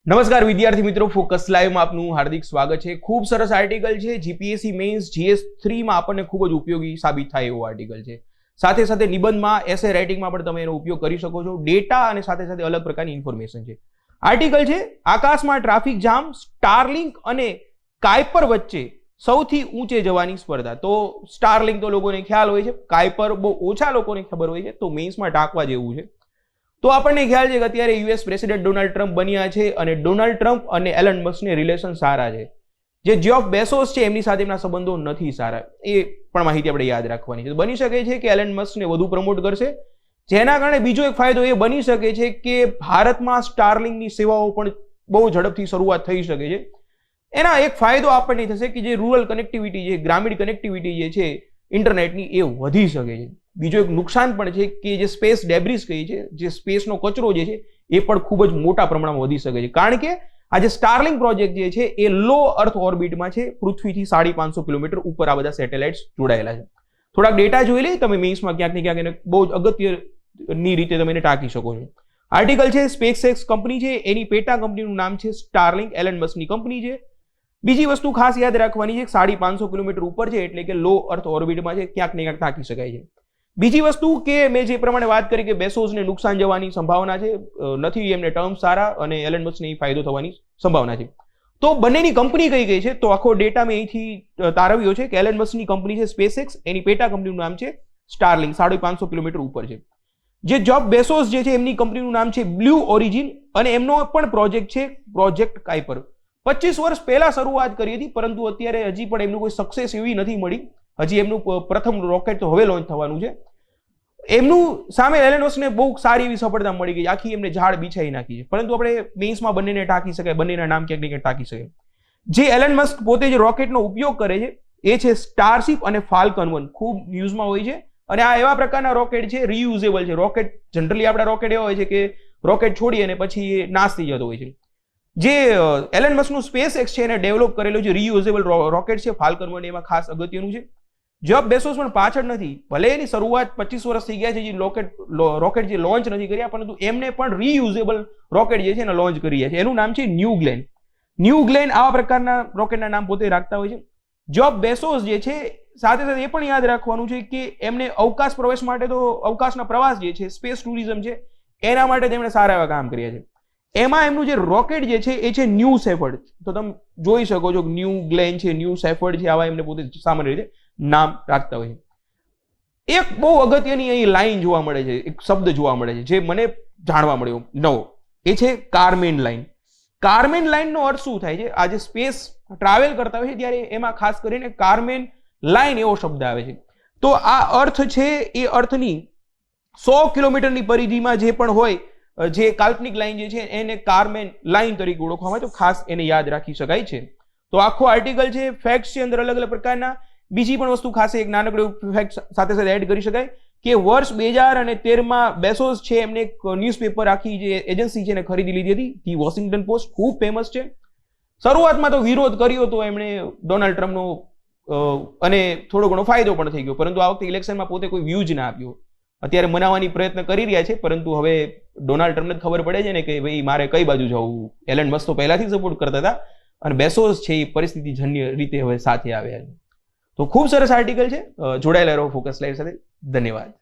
નમસ્કાર વિદ્યાર્થી મિત્રો, ફોકસ લાઈવમાં આપનું હાર્દિક સ્વાગત છે। ખૂબ સરસ આર્ટિકલ છે, જીપીએસસી મેન્સ GS3 માં આપણને ખૂબ જ ઉપયોગી સાબિત થાય એવો આર્ટિકલ છે। સાથે સાથે નિબંધમાં, એસે રાઇટિંગમાં પણ તમે એનો ઉપયોગ કરી શકો છો। ડેટા અને સાથે સાથે અલગ પ્રકારની ઇન્ફોર્મેશન છે। આર્ટિકલ છે, આકાશમાં ટ્રાફિક જામ, સ્ટારલિંક અને કાયપર વચ્ચે સૌથી ઊંચે જવાની સ્પર્ધા। તો સ્ટારલિંક તો લોકોને ખ્યાલ હોય છે, કાયપર બહુ ઓછા લોકોને ખબર હોય છે, તો મેન્સમાં ટાંકવા જેવું છે। તો આપણને ખ્યાલ છે કે અત્યારે યુએસ પ્રેસિડેન્ટ ડોનાલ્ડ ટ્રમ્પ બન્યા છે અને ડોનાલ્ડ ટ્રમ્પ અને એલન મસ્કને રિલેશન સારા છે। જે જેફ બેઝોસ છે એમની સાથે એમના સંબંધો નથી સારા, એ પણ માહિતી આપણે યાદ રાખવાની છે। બની શકે છે કે એલન મસ્કને વધુ પ્રમોટ કરશે, જેના કારણે બીજો એક ફાયદો એ બની શકે છે કે ભારતમાં સ્ટારલિંકની સેવાઓ પણ બહુ ઝડપથી શરૂઆત થઈ શકે છે। એના એક ફાયદો આપણને થશે કે જે રૂરલ કનેક્ટિવિટી, જે ગ્રામીણ કનેક્ટિવિટી જે છે ઇન્ટરનેટની, એ વધી શકે છે। બીજો એક નુકસાન પણ છે કે જે સ્પેસ ડેબ્રિસ કહી છે, જે સ્પેસનો કચરો જે છે એ પણ ખૂબ જ મોટા પ્રમાણમાં વધી શકે છે, કારણ કે આ જે સ્ટારલિંક પ્રોજેક્ટ જે છે એ લો અર્થ ઓર્બિટમાં છે, પૃથ્વીથી 550 કિલોમીટર ઉપર આ બધા સેટેલાઇટ્સ જોડાયેલા છે। થોડાક ડેટા જોઈ લઈએ, તમે મેન્સમાં ક્યાંક ને ક્યાંક એને બહુ જ અગત્યની રીતે તમે એને ટાંકી શકો છો। આર્ટિકલ છે, સ્પેસએક્સ કંપની છે, એની પેટા કંપનીનું નામ છે સ્ટારલિંક, એલન મસ્કની કંપની છે। બીજી વસ્તુ ખાસ યાદ રાખવાની છે, 550 કિલોમીટર ઉપર છે એટલે કે લો અર્થ ઓર્બિટમાં છે, ક્યાંક ને ક્યાંક ટાંકી શકાય છે। બીજી વસ્તુ કે મેં જે પ્રમાણે વાત કરી કે બેસોસને નુકસાન જવાની સંભાવના છે, નથી એમને ટર્મ સારા, અને એલન મસ્કને ફાયદો થવાની સંભાવના છે। તો બંનેની કંપની કઈ કઈ છે, તો આખો ડેટા મેં અહીંથી તારવ્યો છે કે એલન મસ્કની કંપની છે સ્પેસએક્સ, એની પેટા કંપનીનું નામ છે સ્ટારલિંક, 550 કિલોમીટર ઉપર છે। જે જેફ બેઝોસ જે છે એમની કંપનીનું નામ છે બ્લુ ઓરિજિન, અને એમનો પણ પ્રોજેક્ટ છે પ્રોજેક્ટ કાયપર। 25 વર્ષ પહેલા શરૂઆત કરી હતી, પરંતુ અત્યારે હજી પણ એમનું કોઈ સક્સેસ એવી નથી મળી। હજી એમનું પ્રથમ રોકેટ તો હવે લોન્ચ થવાનું છે। એમનું સામે એલન મસ્કને બહુ સારી એવી સફળતા મળી ગઈ, આખી એમને ઝાડ બિછાઈ નાખી છે, પરંતુ આપણે મેન્સમાં બંનેને ટાંકી શકાય, બંનેના નામ ક્યાંક ને ક્યાંક ટાંકી શકાય। જે એલન મસ્ક પોતે જે રોકેટનો ઉપયોગ કરે છે એ છે સ્ટારશિપ અને ફાલ્કન 1, ખૂબ ન્યૂઝમાં હોય છે, અને આ એવા પ્રકારના રોકેટ છે, રીયુઝેબલ છે। રોકેટ જનરલી આપણા રોકેટ એવા હોય છે કે રોકેટ છોડી અને પછી એ નાશ થઈ જતો હોય છે। જે એલન મસ્કનું સ્પેસએક્સ છે એને ડેવલપ કરેલું જે રીયુઝેબલ રોકેટ છે ફાલ્કન 1, એમાં ખાસ અગત્યનું છે। જેફ બેઝોસ પણ પાછળ નથી, ભલે એની શરૂઆત 25 વર્ષ થઈ ગયા છે, જે રોકેટ જે લોન્ચ નથી કર્યા, પરંતુ એમને પણ રીયુઝેબલ રોકેટ જે છે એને લોન્ચ કર્યા છે। એનું નામ છે ન્યૂ ગ્લેન। ન્યૂ ગ્લેન આવા પ્રકારના રોકેટના નામ પોતે રાખતા હોય છે। જેફ બેઝોસ જે છે, સાથે સાથે એ પણ યાદ રાખવાનું છે કે એમને અવકાશ પ્રવેશ માટે, તો અવકાશના પ્રવાસ જે છે, સ્પેસ ટુરિઝમ છે, એના માટે તેમણે સારા એવા કામ કર્યા છે। એમાં એમનું જે રોકેટ જે છે એ છે ન્યૂ શેફર્ડ। તો તમે જોઈ શકો છો ન્યૂ ગ્લેન છે, ન્યૂ શેફર્ડ છે, આવા એમને પોતે સામાન્ય રીતે નામ રાખતા હોય છે। એક બહુ અગત્યની અહીં લાઈન જોવા મળે છે, એક શબ્દ જોવા મળે છે જે મને જાણવા મળ્યો નવો, એ છે કારમેન લાઈન। કારમેન લાઈનનો અર્થ શું થાય છે? આજે સ્પેસ ટ્રાવેલ કરતા હોય છે ત્યારે એમાં ખાસ કરીને કારમેન લાઈન એવો શબ્દ આવે છે। તો આ અર્થ છે, એ અર્થની 100 કિલોમીટરની પરિધિમાં જે પણ હોય, જે કાલ્પનિક લાઈન જે છે એને કારમેન લાઈન તરીકે ઓળખવામાં આવે, તો ખાસ એને યાદ રાખી શકાય છે। તો આખો આર્ટિકલ છે, ફેક્ટ્સ છે અંદર અલગ અલગ પ્રકારના। બીજી પણ વસ્તુ ખાસ એક નાનકડું ફેક્ટ સાથે સાથે એડ કરી શકાય કે વર્ષ 2013માં બેઝોસ છે એમને એક ન્યૂઝપેપર, આખી જે એજન્સી છે એને ખરીદી લીધી હતી, ધી વોશિંગ્ટન પોસ્ટ, ખૂબ ફેમસ છે। શરૂઆતમાં તો વિરોધ કર્યો હતો એમણે ડોનાલ્ડ ટ્રમ્પનો, અને થોડો ઘણો ફાયદો પણ થઈ ગયો, પરંતુ આ વખતે ઇલેક્શનમાં પોતે કોઈ વ્યૂ જ ના આપ્યો। અત્યારે મનાવવાની પ્રયત્ન કરી રહ્યા છે, પરંતુ હવે ડોનાલ્ડ ટ્રમ્પને ખબર પડે છે ને કે ભાઈ મારે કઈ બાજુ જવું। એલન મસ્ક તો પહેલાથી સપોર્ટ કરતા હતા, અને બેઝોસ છે એ પરિસ્થિતિજન્ય રીતે હવે સાથે આવ્યા છે। તો ખૂબ સરસ આર્ટિકલ છે, જોડાયેલા રહો ફોકસ લાઈવ સાથે। ધન્યવાદ।